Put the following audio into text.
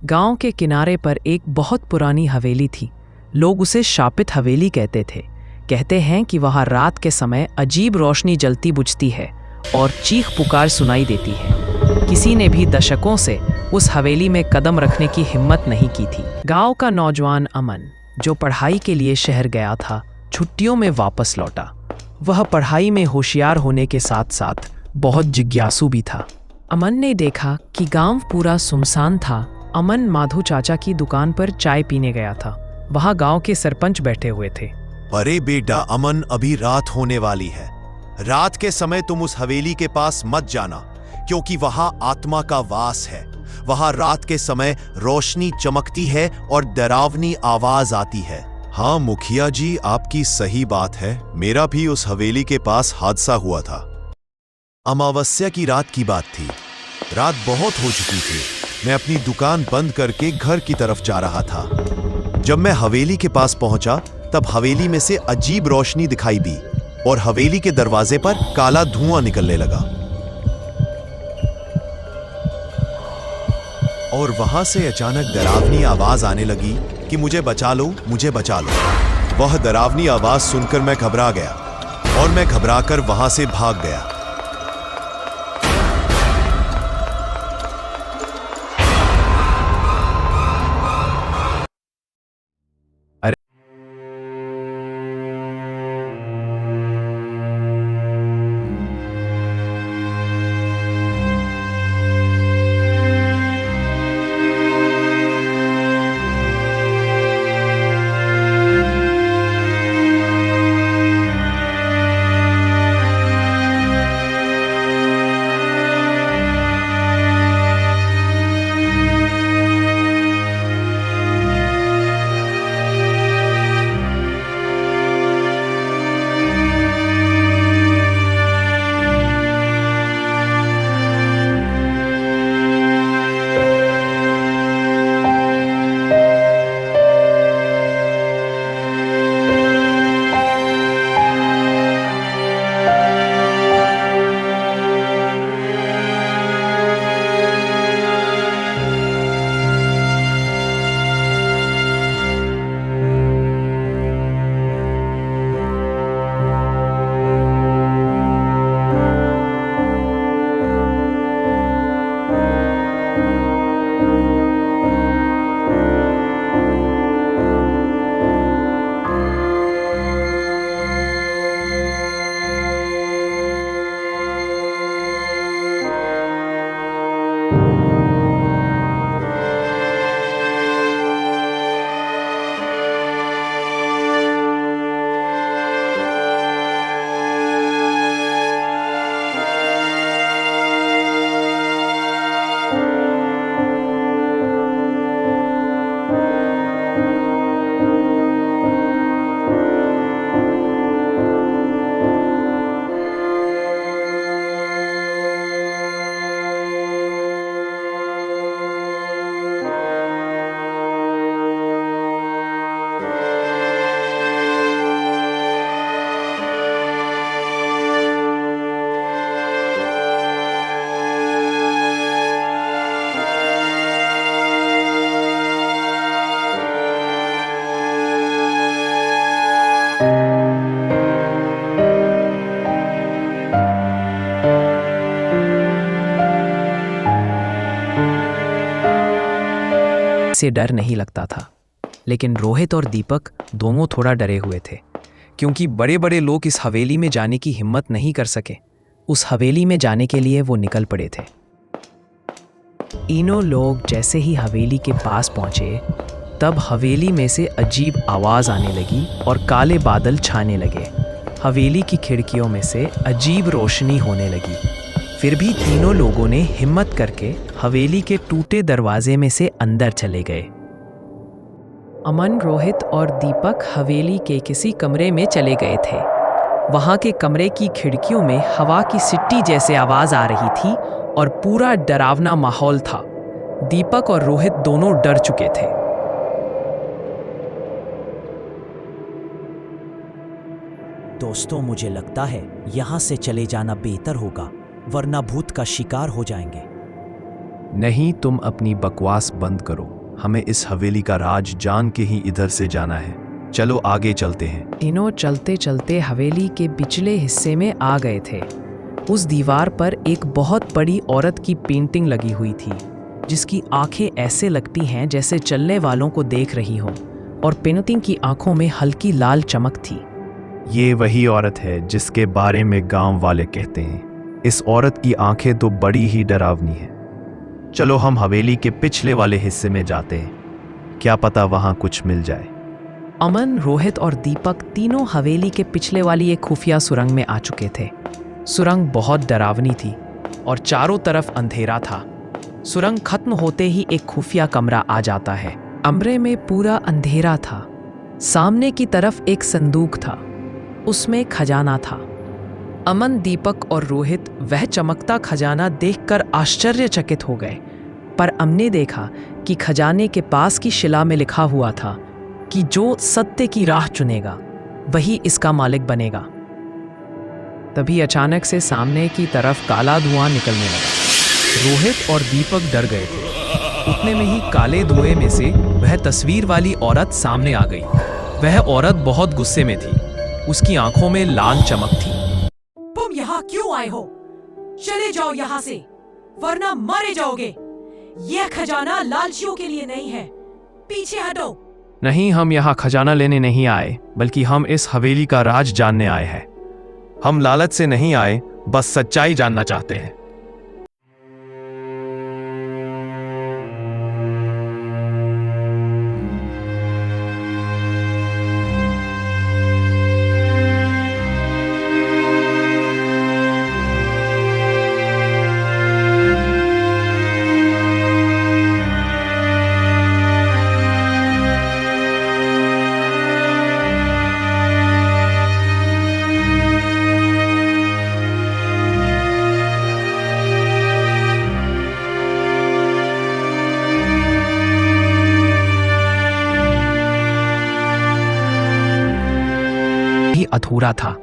गांव के किनारे पर एक बहुत पुरानी हवेली थी। लोग उसे शापित हवेली कहते थे। कहते हैं कि वहां रात के समय अजीब रोशनी जलती बुझती है और चीख पुकार सुनाई देती है। किसी ने भी दशकों से उस हवेली में कदम रखने की हिम्मत नहीं की थी। गांव का नौजवान अमन, जो पढ़ाई के लिए शहर गया था, छुट्टियों में वापस लौटा। वह पढ़ाई में होशियार होने के साथ साथ बहुत जिज्ञासु भी था। अमन ने देखा कि गांव पूरा सुनसान था। अमन माधु चाचा की दुकान पर चाय पीने गया था। वहां गांव के सरपंच बैठे हुए थे। अरे बेटा अमन, अभी रात होने वाली है। रात के समय तुम उस हवेली के पास मत जाना, क्योंकि वहां आत्मा का वास है। वहां रात के समय रोशनी चमकती है और डरावनी आवाज आती है। हाँ मुखिया जी, आपकी सही बात है। मेरा भी उस हवेली के पास हादसा हुआ था। अमावस्या की रात की बात थी। रात बहुत हो चुकी थी। मैं अपनी दुकान बंद करके घर की तरफ जा रहा था। जब मैं हवेली के पास पहुंचा तब हवेली में से अजीब रोशनी दिखाई दी और हवेली के दरवाजे पर काला धुआं निकलने लगा। और वहां से अचानक डरावनी आवाज आने लगी कि मुझे बचा लो, मुझे बचा लो। वह डरावनी आवाज सुनकर मैं घबरा गया और मैं घबराकर वहां से भाग गया। से डर नहीं लगता था, लेकिन रोहित और दीपक दोनों थोड़ा डरे हुए थे, क्योंकि बड़े बड़े लोग इस हवेली में जाने की हिम्मत नहीं कर सके। उस हवेली में जाने के लिए वो निकल पड़े थे। तीनों लोग जैसे ही हवेली के पास पहुंचे, तब हवेली में से अजीब आवाज आने लगी और काले बादल छाने लगे। हवेली की खिड़कियों में से अजीब रोशनी होने लगी। फिर भी तीनों लोगों ने हिम्मत करके हवेली के टूटे दरवाजे में से अंदर चले गए। अमन, रोहित और दीपक हवेली के किसी कमरे में चले गए थे। वहां के कमरे की खिड़कियों में हवा की सिट्टी जैसे आवाज आ रही थी और पूरा डरावना माहौल था। दीपक और रोहित दोनों डर चुके थे। दोस्तों, मुझे लगता है यहाँ से चले जाना बेहतर होगा, वरना भूत का शिकार हो जाएंगे। नहीं, तुम अपनी बकवास बंद करो। हमें इस हवेली का राज जान के ही इधर से जाना है। चलो आगे चलते हैं। तीनों चलते चलते हवेली के पिछले हिस्से में आ गए थे। उस दीवार पर एक बहुत बड़ी औरत की पेंटिंग लगी हुई थी, जिसकी आंखें ऐसे लगती हैं जैसे चलने वालों को देख रही हों, और पेंटिंग की आंखों में हल्की लाल चमक थी। ये वही औरत है जिसके बारे में गांव वाले कहते हैं। इस औरत की आंखें तो बड़ी ही डरावनी हैं। चलो हम हवेली के पिछले वाले हिस्से में जाते हैं, क्या पता वहां कुछ मिल जाए। अमन, रोहित और दीपक तीनों हवेली के पिछले वाली एक खुफिया सुरंग में आ चुके थे। सुरंग बहुत डरावनी थी और चारों तरफ अंधेरा था। सुरंग खत्म होते ही एक खुफिया कमरा आ जाता है। कमरे में पूरा अंधेरा था। सामने की तरफ एक संदूक था, उसमें खजाना था। अमन, दीपक और रोहित वह चमकता खजाना देखकर आश्चर्यचकित हो गए, पर हमने देखा कि खजाने के पास की शिला में लिखा हुआ था कि जो सत्य की राह चुनेगा वही इसका मालिक बनेगा। तभी अचानक से सामने की तरफ काला धुआं निकलने लगा। रोहित और दीपक डर गए थे। उतने में ही काले धुएं में से वह तस्वीर वाली औरत सामने आ गई। वह औरत बहुत गुस्से में थी। उसकी आंखों में लाल चमक थी। तुम यहाँ क्यों आए हो? चले जाओ यहाँ से, वरना मारे जाओगे। यह खजाना लालचियों के लिए नहीं है, पीछे हटो। नहीं, हम यहाँ खजाना लेने नहीं आए, बल्कि हम इस हवेली का राज जानने आए हैं। हम लालच से नहीं आए, बस सच्चाई जानना चाहते हैं। ही अधूरा था।